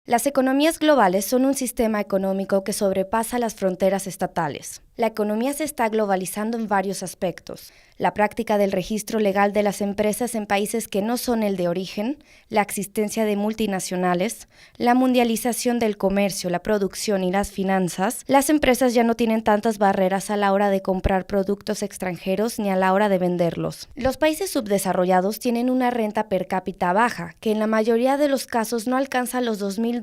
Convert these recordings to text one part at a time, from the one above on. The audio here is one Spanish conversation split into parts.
Las economías globales son un sistema económico que sobrepasa las fronteras estatales. La economía se está globalizando en varios aspectos: la práctica del registro legal de las empresas en países que no son el de origen, la existencia de multinacionales, la mundialización del comercio, la producción y las finanzas. Las empresas ya no tienen tantas barreras a la hora de comprar productos extranjeros ni a la hora de venderlos. Los países subdesarrollados tienen una renta per cápita baja, que en la mayoría de los casos no alcanza los $2,000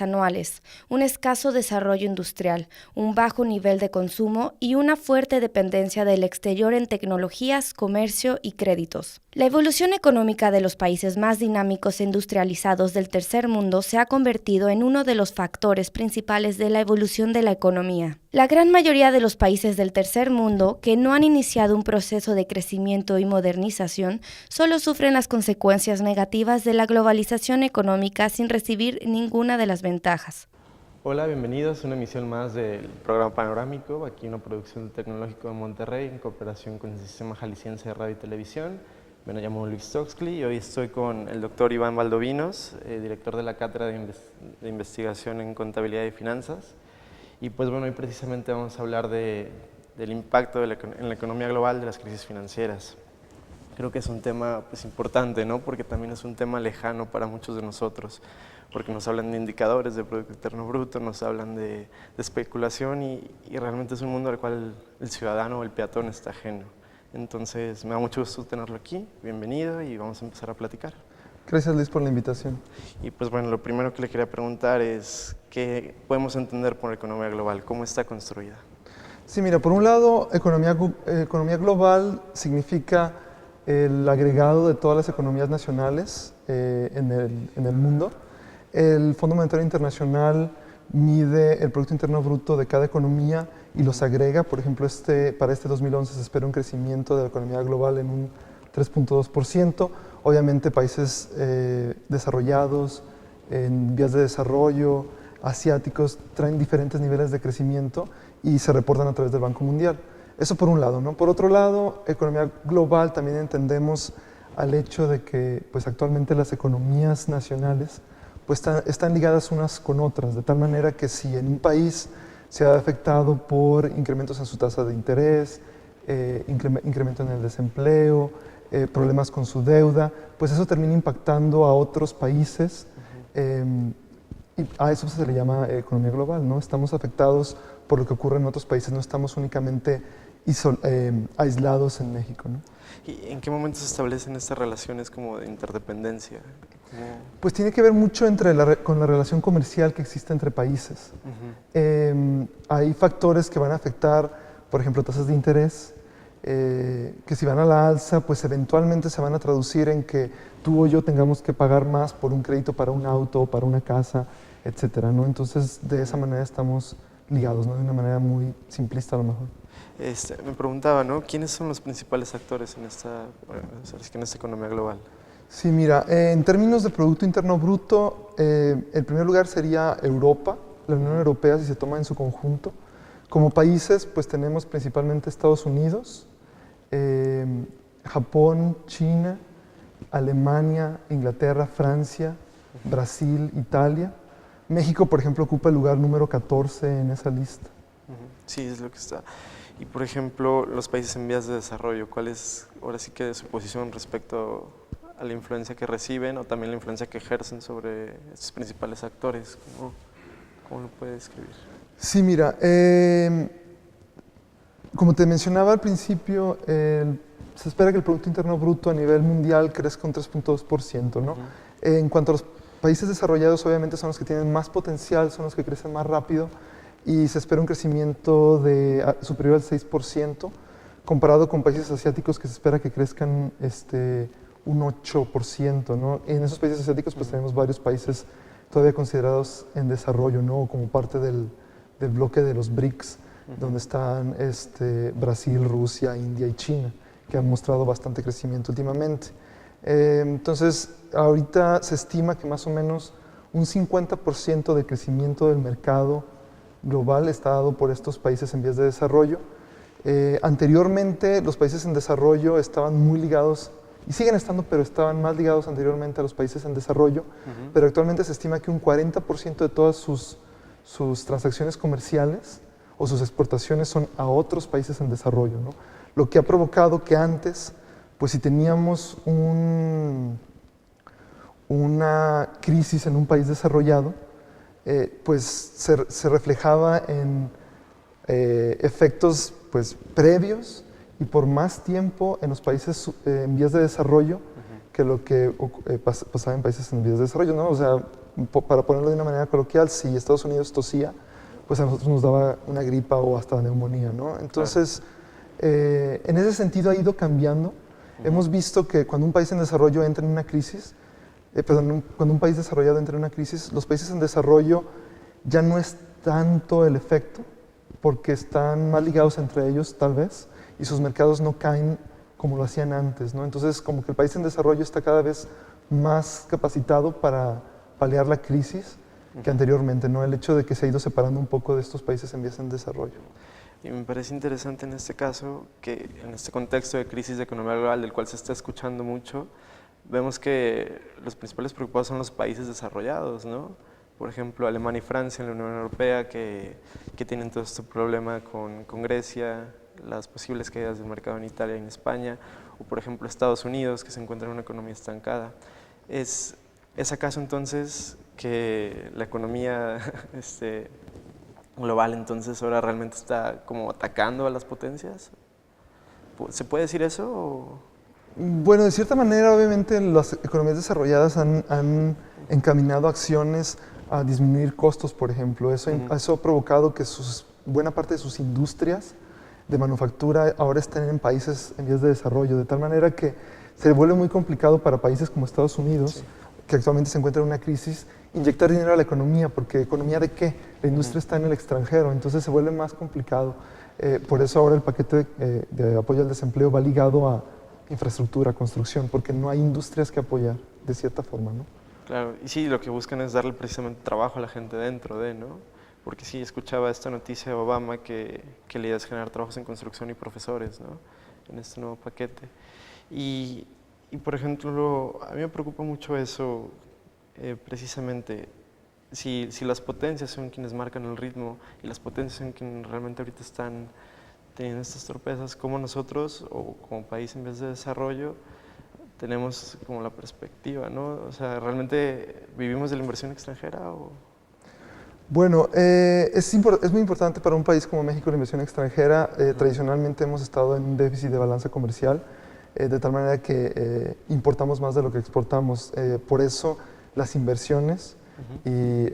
anuales, un escaso desarrollo industrial, un bajo nivel de consumo y una fuerte dependencia del exterior en tecnologías, comercio y créditos. La evolución económica de los países más dinámicos e industrializados del tercer mundo se ha convertido en uno de los factores principales de la evolución de la economía. La gran mayoría de los países del tercer mundo que no han iniciado un proceso de crecimiento y modernización solo sufren las consecuencias negativas de la globalización económica sin recibir ninguna de las ventajas. Hola, bienvenidos a una emisión más del programa Panorámico, aquí una producción del Tecnológico de Monterrey en cooperación con el Sistema Jalisciense de Radio y Televisión. Me llamo Luis Toxtli y hoy estoy con el doctor Iván Valdovinos, director de la Cátedra de Investigación en Contabilidad y Finanzas. Y pues bueno, hoy precisamente vamos a hablar del impacto en la economía global de las crisis financieras. Creo que es un tema pues importante, ¿no? Porque también es un tema lejano para muchos de nosotros, porque nos hablan de indicadores de Producto Interno Bruto, nos hablan de especulación y realmente es un mundo al cual el ciudadano o el peatón está ajeno. Entonces me da mucho gusto tenerlo aquí, bienvenido y vamos a empezar a platicar. Gracias, Luis, por la invitación. Y pues bueno, lo primero que le quería preguntar es ¿qué podemos entender por economía global? ¿Cómo está construida? Sí, mira, por un lado, economía global significa el agregado de todas las economías nacionales en el mundo. El Fondo Monetario Internacional mide el Producto Interno Bruto de cada economía y los agrega. Por ejemplo, para este 2011 se espera un crecimiento de la economía global en un 3.2%. Obviamente países desarrollados, en vías de desarrollo, asiáticos, traen diferentes niveles de crecimiento y se reportan a través del Banco Mundial. Eso por un lado, ¿no? Por otro lado, economía global también entendemos al hecho de que pues, actualmente las economías nacionales pues, están ligadas unas con otras, de tal manera que si en un país se ha afectado por incrementos en su tasa de interés, incremento en el desempleo, problemas con su deuda, pues eso termina impactando a otros países y a eso se le llama economía global, ¿no? Estamos afectados por lo que ocurre en otros países, no estamos únicamente aislados en México, ¿no? ¿Y en qué momento se establecen estas relaciones como de interdependencia? Pues tiene que ver mucho con la relación comercial que existe entre países. Hay factores que van a afectar, por ejemplo, tasas de interés, que si van a la alza, pues eventualmente se van a traducir en que tú o yo tengamos que pagar más por un crédito para un auto, para una casa, etcétera, ¿no? Entonces, de esa manera estamos ligados, ¿no? De una manera muy simplista a lo mejor. Me preguntaba, ¿no? ¿Quiénes son los principales actores en esta economía global? Sí, mira, en términos de Producto Interno Bruto, el primer lugar sería Europa, la Unión Europea, si se toma en su conjunto. Como países, pues tenemos principalmente Estados Unidos, Japón, China, Alemania, Inglaterra, Francia, Brasil, Italia. México, por ejemplo, ocupa el lugar número 14 en esa lista. Sí, es lo que está. Y, por ejemplo, los países en vías de desarrollo, ¿cuál es ahora sí que su posición respecto a la influencia que reciben o también la influencia que ejercen sobre estos principales actores? ¿Cómo lo puede describir? Sí, mira, como te mencionaba al principio, se espera que el Producto Interno Bruto a nivel mundial crezca un 3.2%, ¿no? En cuanto a los países desarrollados, obviamente son los que tienen más potencial, son los que crecen más rápido y se espera un crecimiento superior al 6%, comparado con países asiáticos que se espera que crezcan un 8%, ¿no? En esos países asiáticos pues tenemos varios países todavía considerados en desarrollo, ¿no? Como parte del bloque de los BRICS, donde están Brasil, Rusia, India y China, que han mostrado bastante crecimiento últimamente. Entonces, ahorita se estima que más o menos un 50% del crecimiento del mercado global está dado por estos países en vías de desarrollo. Anteriormente, los países en desarrollo estaban muy ligados y siguen estando, pero estaban más ligados anteriormente a los países en desarrollo, pero actualmente se estima que un 40% de todas sus transacciones comerciales o sus exportaciones son a otros países en desarrollo, ¿no? Lo que ha provocado que antes, pues si teníamos una crisis en un país desarrollado, pues se reflejaba en efectos pues, previos y por más tiempo en los países en vías de desarrollo que lo que pasaba en países en vías de desarrollo, ¿no? O sea, para ponerlo de una manera coloquial, si Estados Unidos tosía, pues a nosotros nos daba una gripa o hasta neumonía, ¿no? Entonces, en ese sentido ha ido cambiando. Hemos visto que cuando un país en desarrollo entra en una crisis, cuando un país desarrollado entra en una crisis, los países en desarrollo ya no es tanto el efecto, porque están más ligados entre ellos, tal vez, y sus mercados no caen como lo hacían antes, ¿no? Entonces, como que el país en desarrollo está cada vez más capacitado para paliar la crisis que anteriormente, ¿no? El hecho de que se ha ido separando un poco de estos países en vías en desarrollo. Y me parece interesante en este caso que en este contexto de crisis de economía global del cual se está escuchando mucho, vemos que los principales preocupados son los países desarrollados, ¿no? Por ejemplo, Alemania y Francia en la Unión Europea que tienen todo este problema con Grecia, las posibles caídas del mercado en Italia y en España, o por ejemplo Estados Unidos que se encuentra en una economía estancada. ¿Es acaso entonces que la economía global entonces ahora realmente está como atacando a las potencias? ¿Se puede decir eso? ¿O? Bueno, de cierta manera, obviamente, las economías desarrolladas han encaminado acciones a disminuir costos, por ejemplo. Eso ha provocado que buena parte de sus industrias de manufactura ahora estén en países en vías de desarrollo, de tal manera que se vuelve muy complicado para países como Estados Unidos, que actualmente se encuentra en una crisis, inyectar dinero a la economía, porque ¿economía de qué? La industria está en el extranjero, entonces se vuelve más complicado. Por eso ahora el paquete de apoyo al desempleo va ligado a infraestructura, construcción, porque no hay industrias que apoyar, de cierta forma, ¿no? Claro, y sí, lo que buscan es darle precisamente trabajo a la gente dentro de, ¿no? Porque sí, escuchaba esta noticia de Obama que la idea es generar trabajos en construcción y profesores, ¿no? En este nuevo paquete. Y por ejemplo, a mí me preocupa mucho eso, precisamente, si las potencias son quienes marcan el ritmo y las potencias son quienes realmente ahorita están teniendo estas torpezas, ¿cómo nosotros, o como país en vez de desarrollo, tenemos como la perspectiva, ¿no? O sea, ¿realmente vivimos de la inversión extranjera o...? Bueno, es muy importante para un país como México la inversión extranjera. Tradicionalmente hemos estado en un déficit de balanza comercial, de tal manera que importamos más de lo que exportamos. Por eso las inversiones y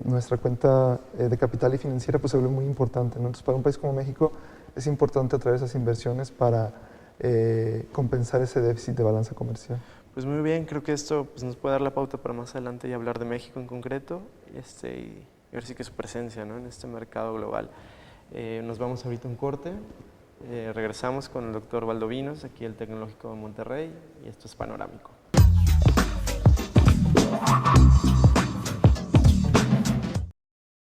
nuestra cuenta de capital y financiera pues, se vuelve muy importante, ¿no? Entonces, para un país como México es importante atraer esas inversiones para compensar ese déficit de balanza comercial. Pues muy bien, creo que esto pues, nos puede dar la pauta para más adelante y hablar de México en concreto y ver si que su presencia, ¿no? En este mercado global. Nos vamos ahorita a un corte, regresamos con el doctor Valdovinos, aquí el Tecnológico de Monterrey, y esto es Panorámico.